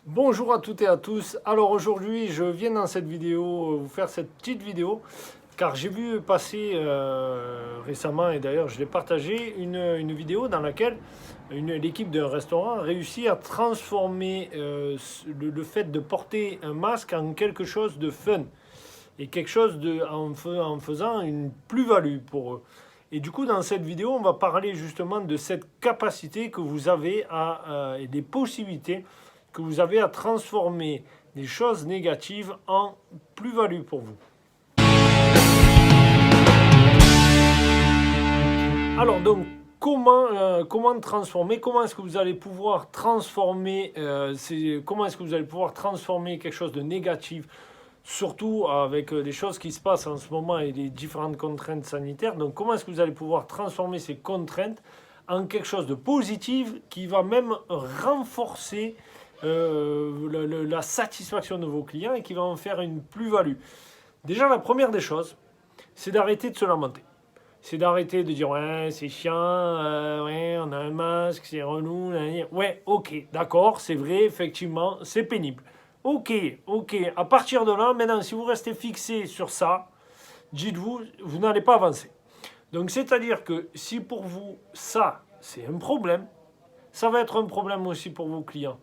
Bonjour à toutes et à tous. Alors aujourd'hui, je viens dans cette vidéo vous faire cette petite vidéo car j'ai vu passer récemment et d'ailleurs je l'ai partagé une vidéo dans laquelle l'équipe d'un restaurant a réussi à transformer le fait de porter un masque en quelque chose de fun et quelque chose en faisant une plus-value pour eux. Et du coup, dans cette vidéo, on va parler justement de cette capacité que vous avez et des possibilités que vous avez à transformer des choses négatives en plus-value pour vous. Alors donc, comment transformer, comment est-ce que vous allez pouvoir transformer, comment est-ce que vous allez pouvoir transformer quelque chose de négatif, surtout avec les choses qui se passent en ce moment et les différentes contraintes sanitaires. Donc comment est-ce que vous allez pouvoir transformer ces contraintes en quelque chose de positif qui va même renforcer la satisfaction de vos clients et qui va en faire une plus-value. Déjà, la première des choses, c'est d'arrêter de se lamenter. C'est d'arrêter de dire ouais, c'est chiant, ouais, on a un masque, c'est relou. Ouais, ok, d'accord, c'est vrai, effectivement, c'est pénible. Ok, ok. À partir de là, maintenant, si vous restez fixé sur ça, dites-vous, vous n'allez pas avancer. Donc, c'est-à-dire que si pour vous, ça, c'est un problème, ça va être un problème aussi pour vos clients.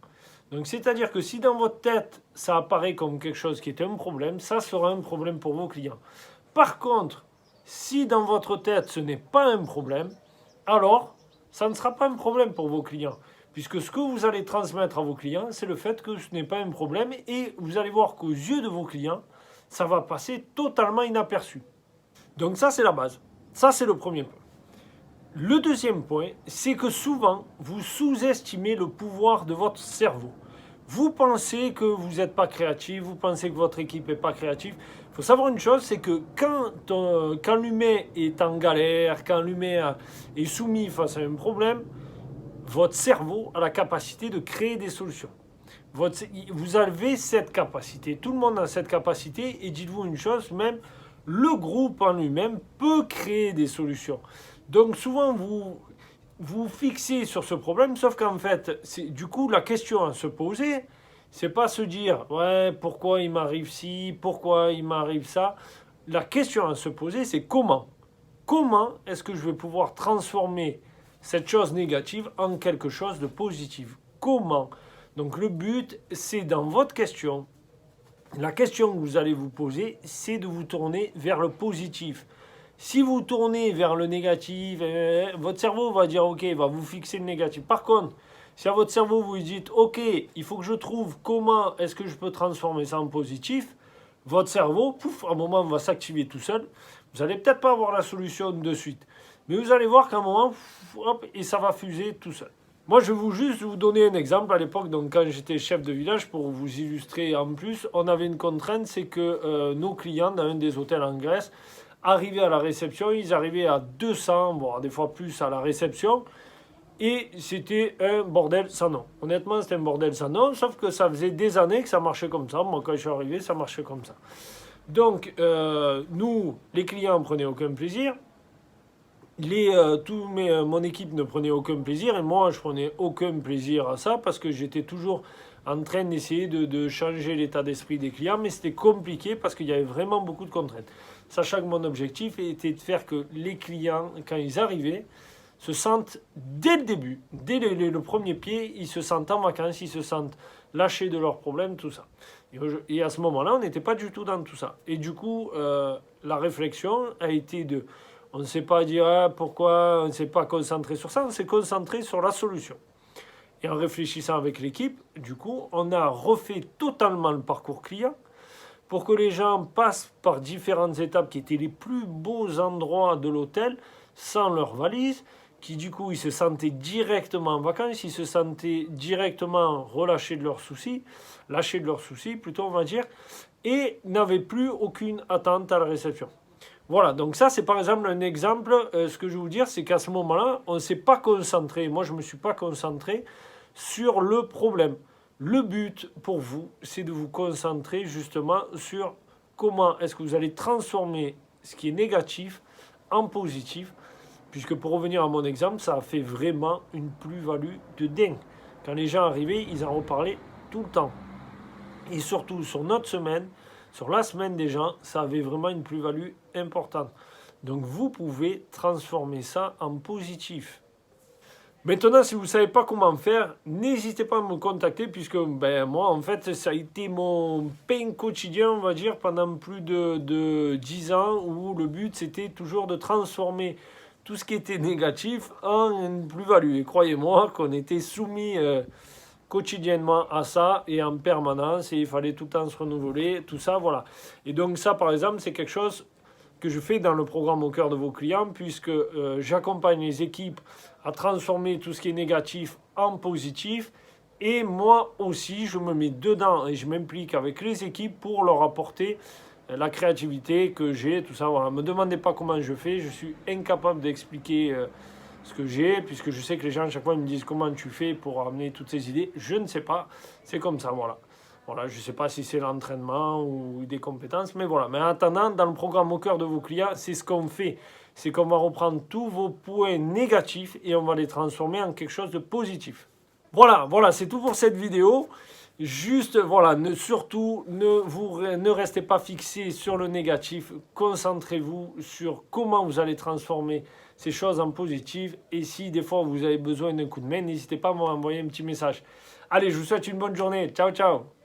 Donc, c'est-à-dire que si dans votre tête, ça apparaît comme quelque chose qui est un problème, ça sera un problème pour vos clients. Par contre, si dans votre tête, ce n'est pas un problème, alors ça ne sera pas un problème pour vos clients. Puisque ce que vous allez transmettre à vos clients, c'est le fait que ce n'est pas un problème et vous allez voir qu'aux yeux de vos clients, ça va passer totalement inaperçu. Donc ça, c'est la base. Ça, c'est le premier point. Le deuxième point, c'est que souvent, vous sous-estimez le pouvoir de votre cerveau. Vous pensez que vous n'êtes pas créatif, vous pensez que votre équipe n'est pas créative. Il faut savoir une chose, c'est que quand l'humain est en galère, quand l'humain est soumis face à un problème, votre cerveau a la capacité de créer des solutions. Vous avez cette capacité, tout le monde a cette capacité, et dites-vous une chose, même le groupe en lui-même peut créer des solutions. Donc souvent, vous fixez sur ce problème, sauf qu'en fait, du coup, la question à se poser, c'est pas se dire, ouais, pourquoi il m'arrive ci, pourquoi il m'arrive ça. La question à se poser, c'est comment. Comment est-ce que je vais pouvoir transformer cette chose négative en quelque chose de positif? Comment? Donc le but, c'est dans votre question, la question que vous allez vous poser, c'est de vous tourner vers le positif. Si vous tournez vers le négatif, votre cerveau va dire ok, il va vous fixer le négatif. Par contre, si à votre cerveau vous dites ok, il faut que je trouve comment est-ce que je peux transformer ça en positif, votre cerveau, pouf, à un moment, va s'activer tout seul. Vous n'allez peut-être pas avoir la solution de suite, mais vous allez voir qu'à un moment, hop, et ça va fuser tout seul. Moi, je vais juste vous donner un exemple. À l'époque, donc quand j'étais chef de village, pour vous illustrer en plus, on avait une contrainte, c'est que nos clients, dans un des hôtels en Grèce, arrivaient à la réception, ils arrivaient à 200, bon, des fois plus à la réception, et c'était un bordel sans nom. Honnêtement, c'était un bordel sans nom, sauf que ça faisait des années que ça marchait comme ça. Moi, quand je suis arrivé, ça marchait comme ça. Donc, nous, les clients, ne prenaient aucun plaisir. Mon équipe ne prenait aucun plaisir et moi je prenais aucun plaisir à ça parce que j'étais toujours en train d'essayer de changer l'état d'esprit des clients, mais c'était compliqué parce qu'il y avait vraiment beaucoup de contraintes. Sachant que mon objectif était de faire que les clients, quand ils arrivaient, se sentent dès le début, dès le premier pied, ils se sentent en vacances, ils se sentent lâchés de leurs problèmes, tout ça. Et à ce moment-là, on n'était pas du tout dans tout ça. Et du coup, la réflexion a été de on ne s'est pas dit pourquoi on ne s'est pas concentré sur ça, on s'est concentré sur la solution. Et en réfléchissant avec l'équipe, du coup, on a refait totalement le parcours client pour que les gens passent par différentes étapes qui étaient les plus beaux endroits de l'hôtel sans leur valise, qui du coup ils se sentaient directement en vacances, ils se sentaient directement relâchés de leurs soucis, lâchés de leurs soucis plutôt on va dire, et n'avaient plus aucune attente à la réception. Voilà, donc ça c'est par exemple un exemple. Ce que je veux vous dire, c'est qu'à ce moment-là, on ne s'est pas concentré. Moi, je ne me suis pas concentré sur le problème. Le but pour vous, c'est de vous concentrer justement sur comment est-ce que vous allez transformer ce qui est négatif en positif. Puisque pour revenir à mon exemple, ça a fait vraiment une plus-value de dingue. Quand les gens arrivaient, ils en reparlaient tout le temps. Et surtout sur notre semaine, sur la semaine des gens, ça avait vraiment une plus-value importante. Donc vous pouvez transformer ça en positif. Maintenant, si vous ne savez pas comment faire, n'hésitez pas à me contacter puisque moi, en fait, ça a été mon pain quotidien, on va dire, pendant plus de 10 ans où le but, c'était toujours de transformer tout ce qui était négatif en une plus-value. Et croyez-moi qu'on était soumis quotidiennement à ça et en permanence et il fallait tout le temps se renouveler, tout ça, voilà. Et donc ça, par exemple, c'est quelque chose que je fais dans le programme Au cœur de vos clients puisque j'accompagne les équipes à transformer tout ce qui est négatif en positif et moi aussi, je me mets dedans et je m'implique avec les équipes pour leur apporter la créativité que j'ai, tout ça, voilà. Ne me demandez pas comment je fais, je suis incapable d'expliquer ce que j'ai, puisque je sais que les gens à chaque fois me disent comment tu fais pour amener toutes ces idées. Je ne sais pas, c'est comme ça, voilà. Voilà, je ne sais pas si c'est l'entraînement ou des compétences, mais voilà. Mais en attendant, dans le programme Au cœur de vos clients, c'est ce qu'on fait. C'est qu'on va reprendre tous vos points négatifs et on va les transformer en quelque chose de positif. Voilà, c'est tout pour cette vidéo. Juste, voilà, surtout, ne restez pas fixé sur le négatif. Concentrez-vous sur comment vous allez transformer ces choses en positives. Et si des fois vous avez besoin d'un coup de main, n'hésitez pas à m'envoyer un petit message. Allez, je vous souhaite une bonne journée. Ciao, ciao.